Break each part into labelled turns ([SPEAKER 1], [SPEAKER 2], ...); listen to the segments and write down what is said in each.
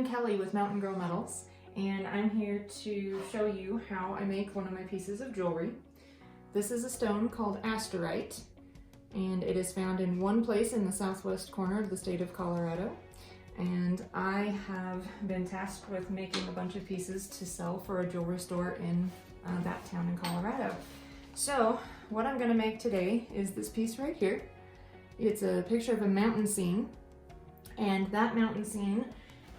[SPEAKER 1] I'm Kelly with Mountain Girl Metals, and I'm here to show you how I make one of my pieces of jewelry. This is a stone called Astorite, and it is found in one place in the southwest corner of the state of Colorado. And I have been tasked with making a bunch of pieces to sell for a jewelry store in that town in Colorado. So what I'm going to make today is this piece right here. It's a picture of a mountain scene, and that mountain scene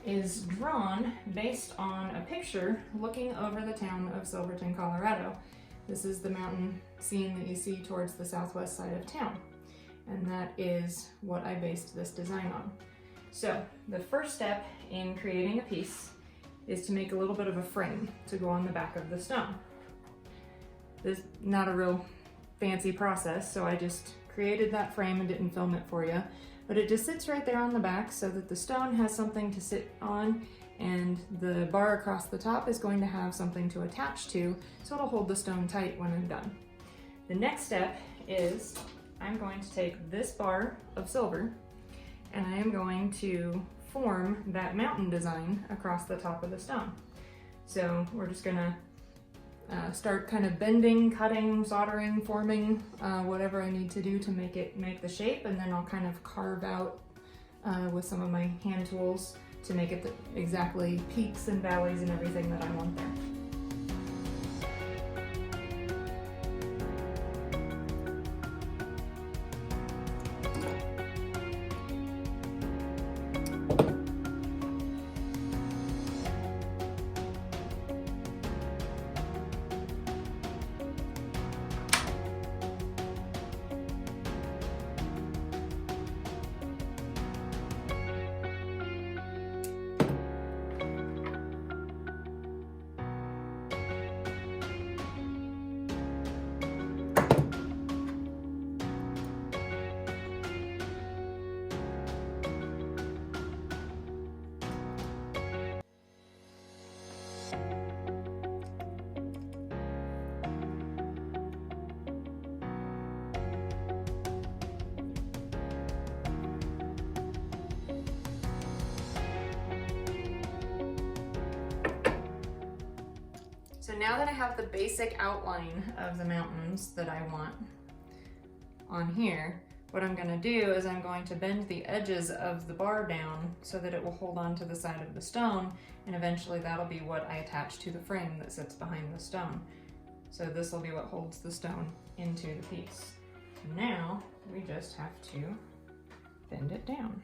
[SPEAKER 1] is drawn based on a picture looking over the town of Silverton, Colorado. This is the mountain scene that you see towards the southwest side of town, and that is what I based this design on. So the first step in creating a piece is to make a little bit of a frame to go on the back of the stone. This is not a real fancy process, so I just created that frame and didn't film it for you. But it just sits right there on the back so that the stone has something to sit on, and the bar across the top is going to have something to attach to, so it'll hold the stone tight when I'm done. The next step is I'm going to take this bar of silver and I am going to form that mountain design across the top of the stone. So we're just gonna start kind of bending, cutting, soldering, forming, whatever I need to do to make the shape, and then I'll kind of carve out with some of my hand tools to make it exactly peaks and valleys and everything that I want there. So now that I have the basic outline of the mountains that I want on here, what I'm going to do is I'm going to bend the edges of the bar down so that it will hold on to the side of the stone, and eventually that'll be what I attach to the frame that sits behind the stone. So this will be what holds the stone into the piece. Now we just have to bend it down.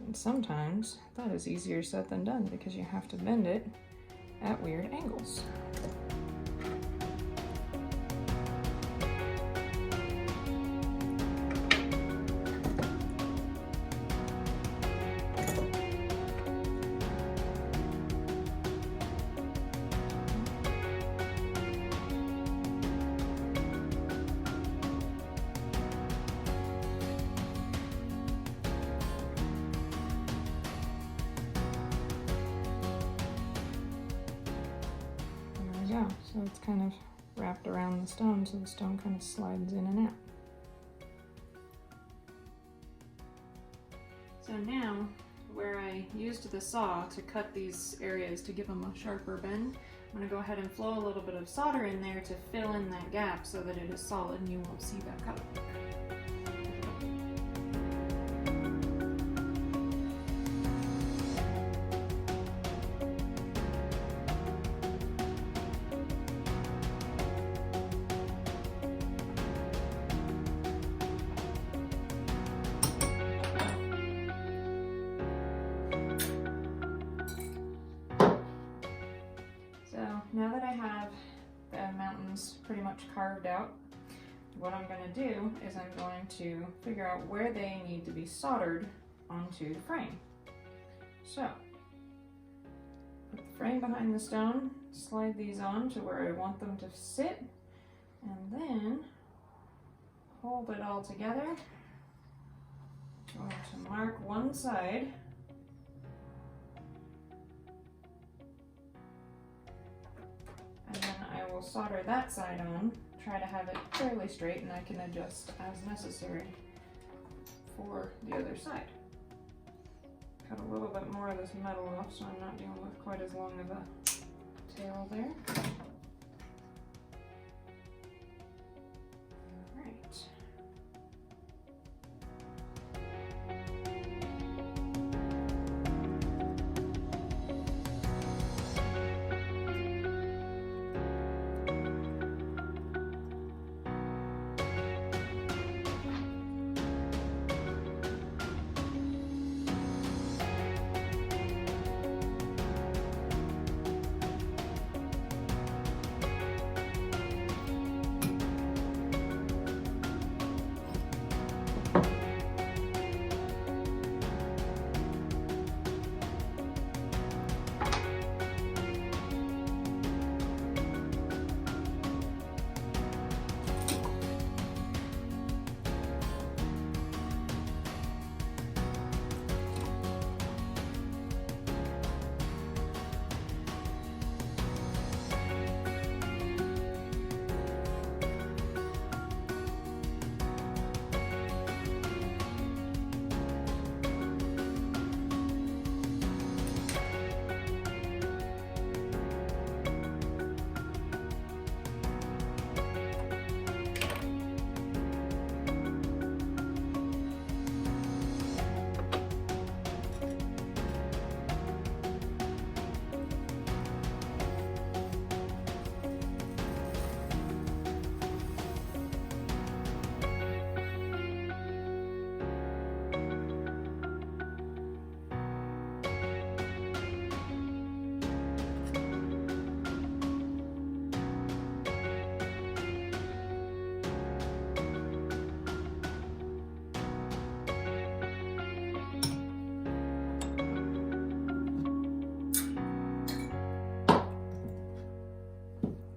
[SPEAKER 1] And sometimes that is easier said than done because you have to bend it at weird angles. So it's kind of wrapped around the stone, so the stone kind of slides in and out. So now, where I used the saw to cut these areas to give them a sharper bend, I'm going to go ahead and flow a little bit of solder in there to fill in that gap so that it is solid and you won't see that cut. Now that I have the mountains pretty much carved out, what I'm going to do is I'm going to figure out where they need to be soldered onto the frame. So, put the frame behind the stone, slide these on to where I want them to sit, and then hold it all together. Going to mark one side. And then I will solder that side on, try to have it fairly straight, and I can adjust as necessary for the other side. cut a little bit more of this metal off so I'm not dealing with quite as long of a tail there.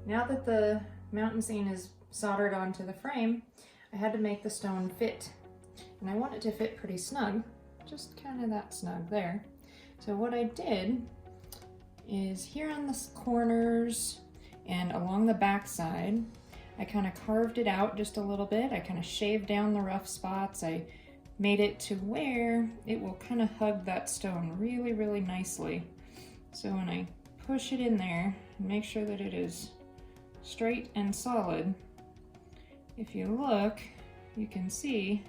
[SPEAKER 1] Now that the mountain scene is soldered onto the frame, I had to make the stone fit. And I want it to fit pretty snug, just kind of that snug there. So what I did is here on the corners and along the back side, I kind of carved it out just a little bit. I kind of shaved down the rough spots. I made it to where it will kind of hug that stone really, really nicely. So when I push it in there, make sure that it is straight and solid. If you look, you can see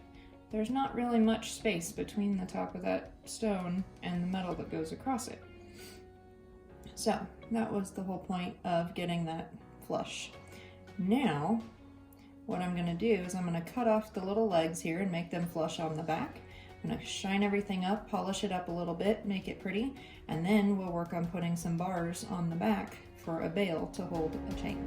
[SPEAKER 1] there's not really much space between the top of that stone and the metal that goes across it. So that was the whole point of getting that flush. Now, what I'm gonna do is I'm gonna cut off the little legs here and make them flush on the back. I'm gonna shine everything up, polish it up a little bit, make it pretty, and then we'll work on putting some bars on the back for a bail to hold a chain.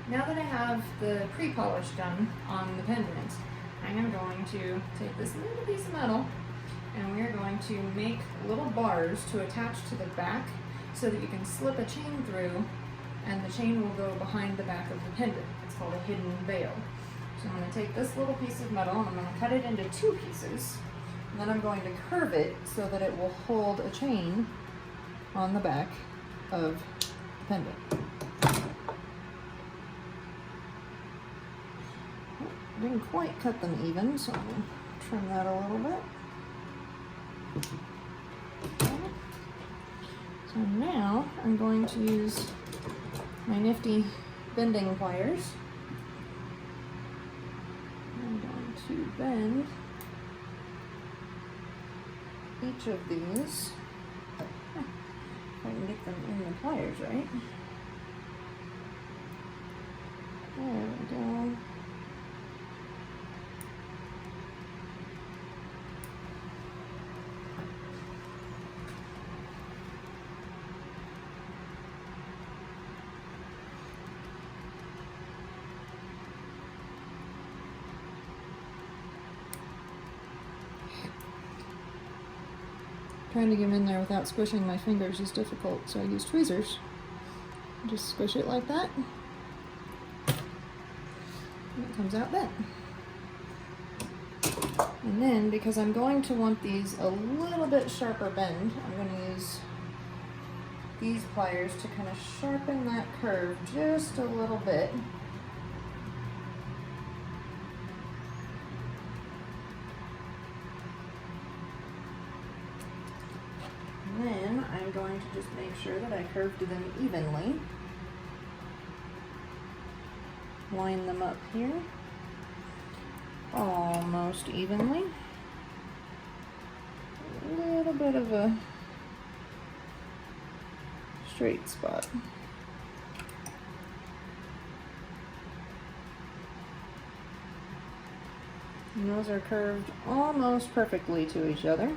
[SPEAKER 1] Now that I have the pre-polish done on the pendant, I am going to take this little piece of metal and we are going to make little bars to attach to the back so that you can slip a chain through and the chain will go behind the back of the pendant. It's called a hidden bail. So I'm going to take this little piece of metal and I'm going to cut it into 2 pieces, and then I'm going to curve it so that it will hold a chain on the back of the pendant. Didn't quite cut them even, so I'm going to trim that a little bit. So now I'm going to use my nifty bending pliers. I'm going to bend each of these. If I can get them in the pliers right. There we go. trying to get them in there without squishing my fingers is difficult, so I use tweezers. Just squish it like that, and it comes out bent. And then, because I'm going to want these a little bit sharper bend, I'm going to use these pliers to kind of sharpen that curve just a little bit. And then I'm going to just make sure that I curved them evenly. Line them up here, almost evenly. A little bit of a straight spot. And those are curved almost perfectly to each other.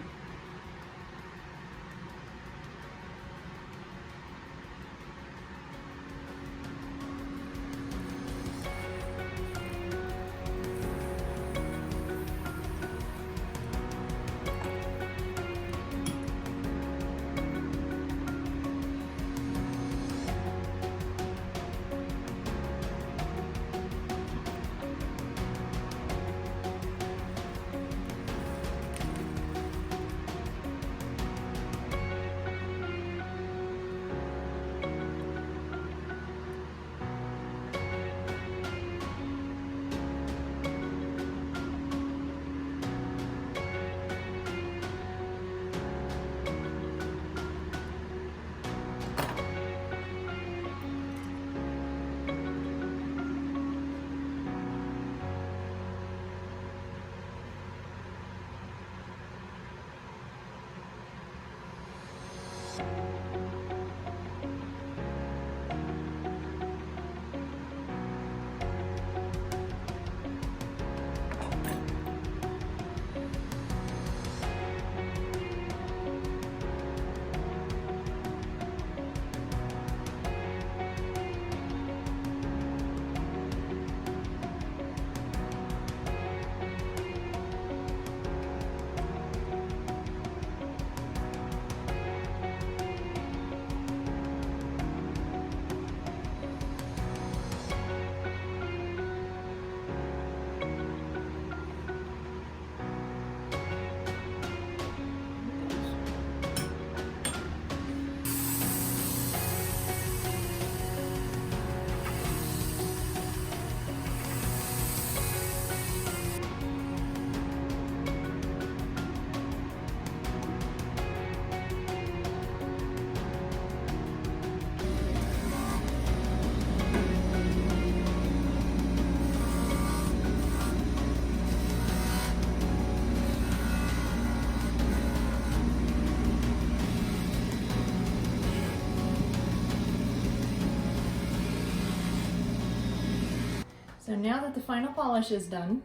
[SPEAKER 1] So now that the final polish is done,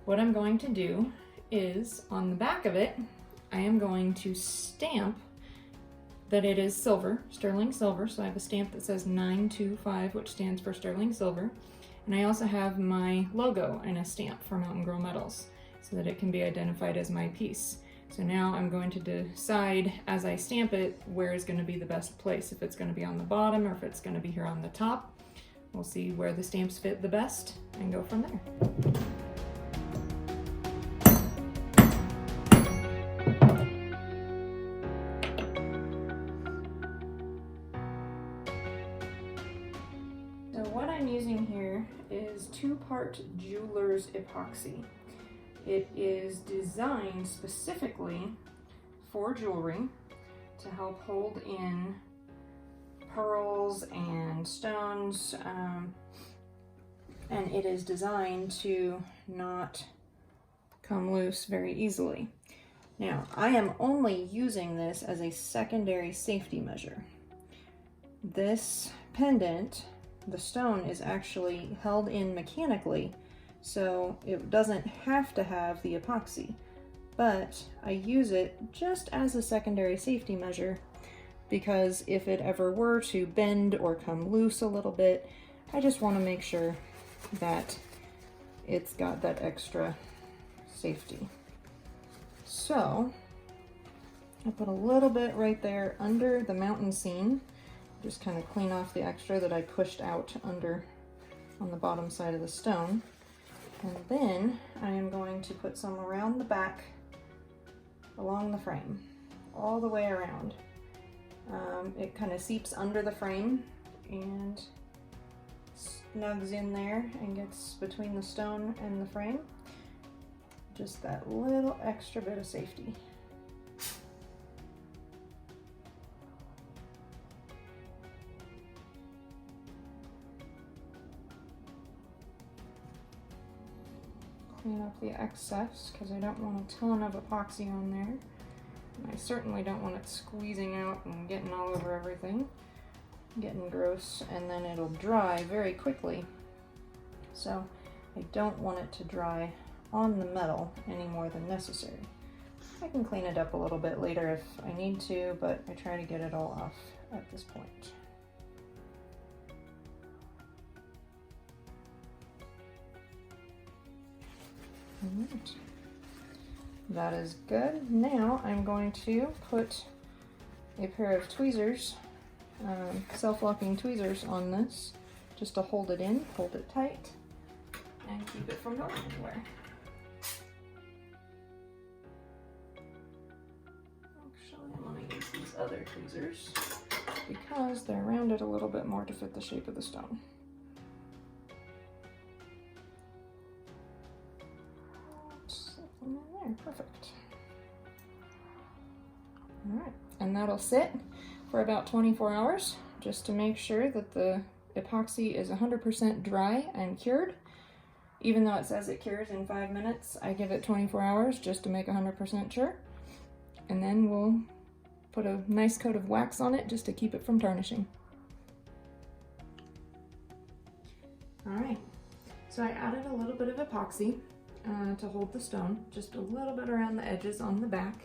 [SPEAKER 1] what I'm going to do is, on the back of it, I am going to stamp that it is silver, sterling silver. So I have a stamp that says 925, which stands for sterling silver. And I also have my logo and a stamp for Mountain Girl Metals so that it can be identified as my piece. So now I'm going to decide as I stamp it where is going to be the best place, if it's going to be on the bottom or if it's going to be here on the top. We'll see where the stamps fit the best and go from there. So what I'm using here is 2-part jeweler's epoxy. It is designed specifically for jewelry to help hold in pearls and stones, and it is designed to not come loose very easily. Now, I am only using this as a secondary safety measure. This pendant, the stone is actually held in mechanically, so it doesn't have to have the epoxy, but I use it just as a secondary safety measure because if it ever were to bend or come loose a little bit, I just want to make sure that it's got that extra safety. So I put a little bit right there under the mountain scene, just kind of clean off the extra that I pushed out under on the bottom side of the stone. And then I am going to put some around the back along the frame, all the way around. It kind of seeps under the frame and snugs in there and gets between the stone and the frame. Just that little extra bit of safety. Clean up the excess because I don't want a ton of epoxy on there. And I certainly don't want it squeezing out and getting all over everything, getting gross, and then it'll dry very quickly. So I don't want it to dry on the metal any more than necessary. I can clean it up a little bit later if I need to, but I try to get it all off at this point. Alright. That is good. Now I'm going to put a pair of tweezers, self-locking tweezers on this, just to hold it in, hold it tight, and keep it from going anywhere. Actually, I'm going to use these other tweezers because they're rounded a little bit more to fit the shape of the stone. There, perfect. All right, and that'll sit for about 24 hours just to make sure that the epoxy is 100% dry and cured. Even though it says it cures in 5 minutes, I give it 24 hours just to make 100% sure. And then we'll put a nice coat of wax on it just to keep it from tarnishing. All right, so I added a little bit of epoxy to hold the stone, just a little bit around the edges on the back.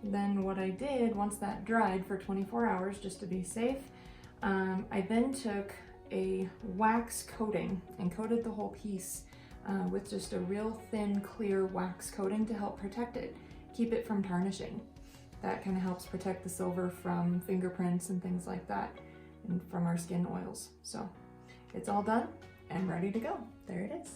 [SPEAKER 1] Then what I did, once that dried for 24 hours, just to be safe, I then took a wax coating and coated the whole piece with just a real thin, clear wax coating to help protect it, keep it from tarnishing. That kind of helps protect the silver from fingerprints and things like that, and from our skin oils. So it's all done and ready to go. There it is.